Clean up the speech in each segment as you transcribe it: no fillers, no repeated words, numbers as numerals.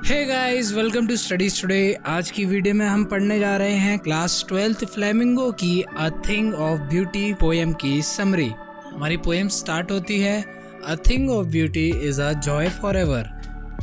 Hey guys, welcome to studies today. आज की video में हम पढ़ने जा रहे हैं क्लास 12th फ्लेमिंगो की a thing of beauty poem की समरी। हमारी पोएम स्टार्ट होती है, a thing of beauty is a joy for ever,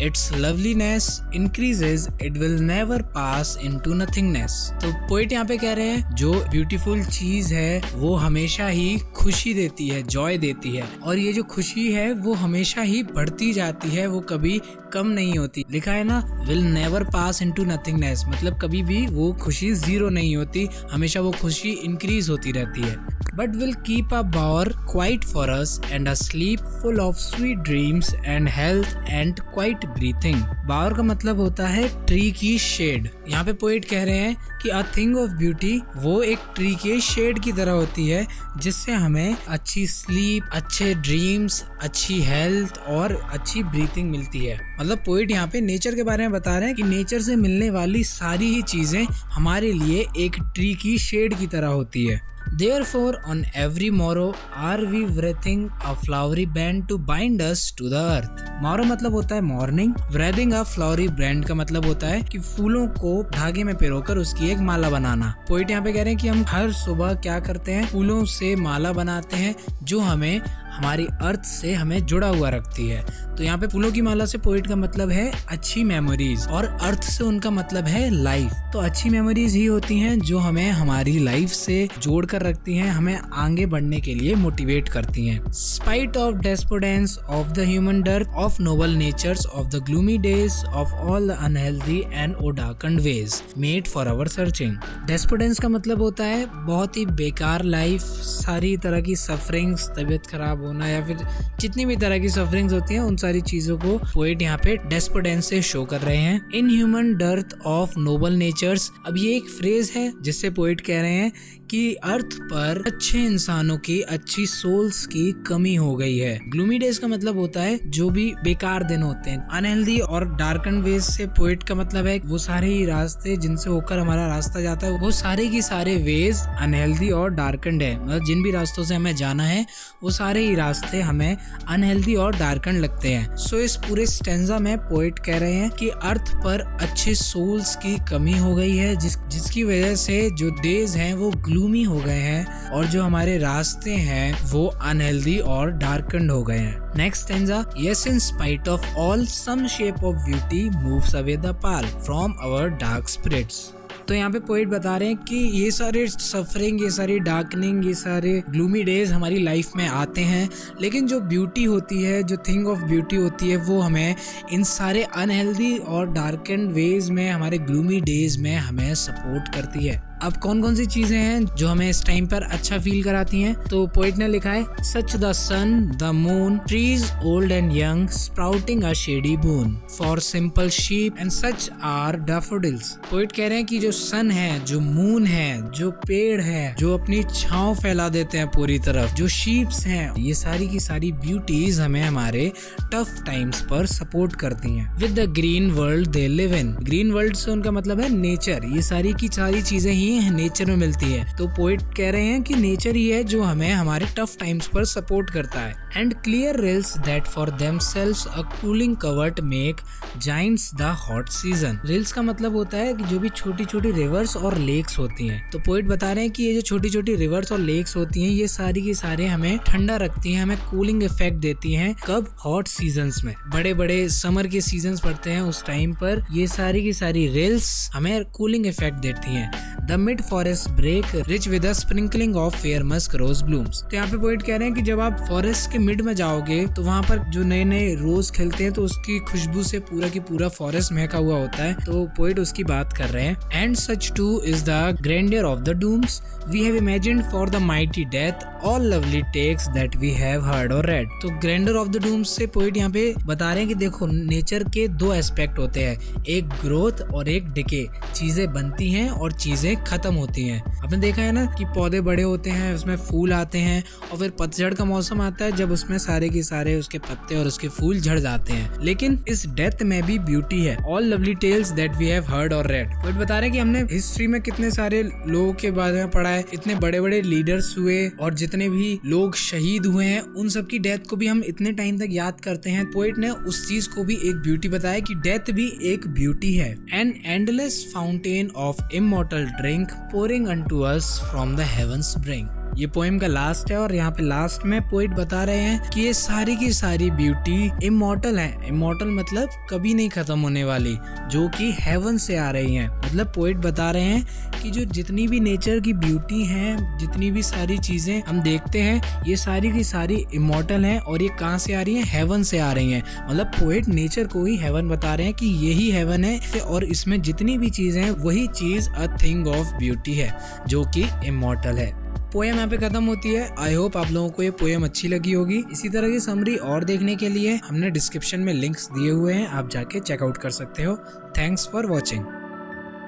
it's loveliness increases, it will never pass into nothingness. तो पोइट यहाँ पे कह रहे हैं जो ब्यूटीफुल चीज है वो हमेशा ही खुशी देती है, जॉय देती है, और ये जो खुशी है वो हमेशा ही बढ़ती जाती है, वो कभी कम नहीं होती। लिखा है ना, will never pass into nothingness, मतलब कभी भी वो खुशी जीरो नहीं होती, हमेशा वो खुशी इंक्रीज होती रहती है। But will keep a bower quiet for us and a sleep full of sweet dreams and health and quiet breathing। bower का मतलब होता है ट्री की शेड। यहाँ पे पोएट कह रहे हैं कि अ थिंग ऑफ ब्यूटी वो एक ट्री के शेड की तरह होती है, जिससे हमें अच्छी स्लीप, अच्छे ड्रीम्स, अच्छी हेल्थ और अच्छी ब्रीथिंग मिलती है। मतलब पोएट यहाँ पे नेचर के बारे में बता रहे हैं कि नेचर से मिलने वाली सारी ही चीजें हमारे लिए एक ट्री की शेड की तरह होती है। Therefore, on every morrow are we wreathing a flowery band to bind us to the earth। morrow मतलब होता है morning, wreathing a flowery band का मतलब होता है कि फूलों को धागे में पिरोकर उसकी एक माला बनाना। पोइट यहाँ पे कह रहे हैं कि हम हर सुबह क्या करते हैं, फूलों से माला बनाते हैं जो हमें हमारी अर्थ से हमें जुड़ा हुआ रखती है। तो यहाँ पे फूलों की माला से पोइट का मतलब है अच्छी मेमोरीज, और अर्थ से उनका मतलब है लाइफ। तो अच्छी मेमोरीज ही होती हैं जो हमें हमारी लाइफ से जोड़ कर रखती हैं, हमें आगे बढ़ने के लिए मोटिवेट करती हैं। Spite of despondence of the human dearth of noble natures of the gloomy days of all the unhealthy and o'er darkened ways made for our searching. Despondence का मतलब होता है बहुत ही बेकार लाइफ, सारी तरह की सफरिंग्स, तबीयत खराब होना या फिर जितनी भी तरह की सफरिंग्स होती हैं, उन सारी चीजों को पोएट यहाँ पे डेस्पोडेंस से शो कर रहे हैं। Inhuman dearth of noble natures, अब ये एक फ्रेज है जिससे पोएट कह रहे हैं कि अर्थ पर अच्छे इंसानों की, अच्छी सोल्स की कमी हो गई है। ग्लूमी डेज का मतलब होता है जो भी बेकार दिन होते हैं। अनहेल्दी और डार्कन वेज से पोएट का मतलब है वो सारे ही रास्ते जिनसे होकर हमारा रास्ता जाता है, वो सारे की सारे वेज अनहेल्दी और डार्कन्ड है। मतलब जिन भी रास्तों से हमें जाना है वो सारे ही रास्ते हमें अनहेल्दी और डार्कन लगते हैं। सो इस पूरे स्टेंजा में पोएट कह रहे हैं कि अर्थ पर अच्छे सोल्स की कमी हो गई है, जिसकी वजह से जो डेज हैं वो ग्लूमी हो गए हैं और जो हमारे रास्ते हैं वो अनहेल्दी और डार्कन्ड हो गए हैं। Next stanza, yes in spite of all some shape of beauty moves away the pall from our dark spirits. तो यहाँ पे पोएट बता रहे हैं कि ये सारे सफरिंग, ये सारी डार्कनिंग, ये सारे ग्लूमी डेज हमारी लाइफ में आते हैं, लेकिन जो ब्यूटी होती है, जो थिंग ऑफ ब्यूटी होती है, वो हमें इन सारे अनहेल्दी और डार्कन्ड वेज में, हमारे ग्लूमी डेज में हमें सपोर्ट करती है। अब कौन कौन सी चीजें हैं जो हमें इस टाइम पर अच्छा फील कराती हैं? तो पोएट ने लिखा है, such the sun, the moon, trees old and young sprouting a shady boon for simple sheep and such are daffodils. Poet कह रहे हैं कि जो सन है, जो मून है, जो पेड़ है, जो अपनी छांव फैला देते हैं पूरी तरफ, जो शीप्स हैं, ये सारी की सारी ब्यूटीज हमें हमारे टफ टाइम्स पर सपोर्ट करती हैं। With the green world they live in, green world से उनका मतलब है नेचर। ये सारी की सारी चीजें ही नेचर में मिलती है। तो पोएट कह रहे हैं कि नेचर ही है जो हमें हमारे टफ टाइम्स पर सपोर्ट करता है। And clear reels that for themselves a cooling covert make Giants the hot season. Reels का मतलब होता है कि जो भी छोटी छोटी रिवर्स और लेक्स होती हैं। तो पोएट बता रहे हैं कि ये जो छोटी छोटी रिवर्स और लेक्स होती हैं, ये सारी की सारे हमें ठंडा रखती हैं, हमें कूलिंग इफेक्ट देती हैं। कब? हॉट सीजन्स में, बड़े बड़े समर के सीजन्स पड़ते हैं, उस टाइम पर ये सारी की सारी रिल्स हमें कूलिंग इफेक्ट देती हैं। The mid forest brake rich with a sprinkling of fair musk rose blooms. तो यहाँ पे पोएट कह रहे हैं कि जब आप फॉरेस्ट के मिड में जाओगे तो वहाँ पर जो नए नए रोज खिलते हैं, तो उसकी खुशबू से पूरा की पूरा फॉरेस्ट महका हुआ होता है। तो पोएट उसकी बात कर रहे हैं। And such too is the grandeur of the dooms we have imagined for the mighty death all lovely tales that we have heard or read. तो ग्रैंडियर ऑफ द डूम्स से पोएट यहाँ पे बता रहे हैं कि देखो, नेचर के दो एस्पेक्ट होते हैं, एक ग्रोथ और एक डिके। चीजें बनती हैं और चीजें चीजें खत्म होती हैं। आपने देखा है ना कि पौधे बड़े होते हैं, उसमें फूल आते हैं और फिर पतझड़ का मौसम आता है जब उसमें सारे के सारे उसके पत्ते और उसके फूल झड़ जाते हैं। लेकिन इस डेथ में भी ब्यूटी है। All lovely tales that we have heard or read. Poet बता रहे हैं कि हमने हिस्ट्री में कितने सारे लोगों के बारे में पढ़ा है, इतने बड़े बड़े लीडर्स हुए और जितने भी लोग शहीद हुए हैं उन सब की डेथ को भी हम इतने टाइम तक याद करते हैं। पोएट ने उस चीज को भी एक ब्यूटी बताया कि डेथ भी एक ब्यूटी है। An endless fountain of immortal drink pouring unto us from the heavens brink. ये पोएम का लास्ट है और यहाँ पे लास्ट में पोएट बता रहे हैं कि ये सारी की सारी ब्यूटी इमॉर्टल है। इमॉर्टल मतलब कभी नहीं खत्म होने वाली, जो कि हेवन से आ रही हैं। मतलब पोएट बता रहे हैं कि जो जितनी भी नेचर की ब्यूटी है, जितनी भी सारी चीजें हम देखते हैं, ये सारी की सारी इमॉर्टल हैं और ये कहाँ से आ रही हैं? हेवन से आ रही हैं। मतलब पोएट नेचर को ही हेवन बता रहे हैं कि यही हेवन है और इसमें जितनी भी चीजें हैं वही चीज अ थिंग ऑफ ब्यूटी है जो कि इमॉर्टल है। पोएम यहाँ पे खत्म होती है। आई होप आप लोगों को ये पोएम अच्छी लगी होगी। इसी तरह की समरी और देखने के लिए हमने डिस्क्रिप्शन में लिंक्स दिए हुए हैं, आप जाके चेकआउट कर सकते हो। Thanks for watching.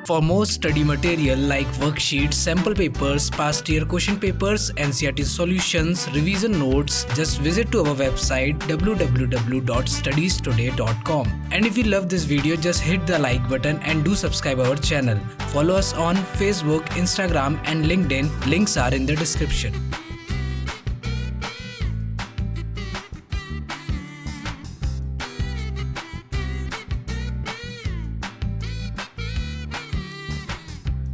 For more study material like worksheets, sample papers, past year question papers, NCERT solutions, revision notes, just visit to our website www.studiestoday.com. And if you love this video, just hit the like button and do subscribe our channel. Follow us on Facebook, Instagram and LinkedIn. Links are in the description.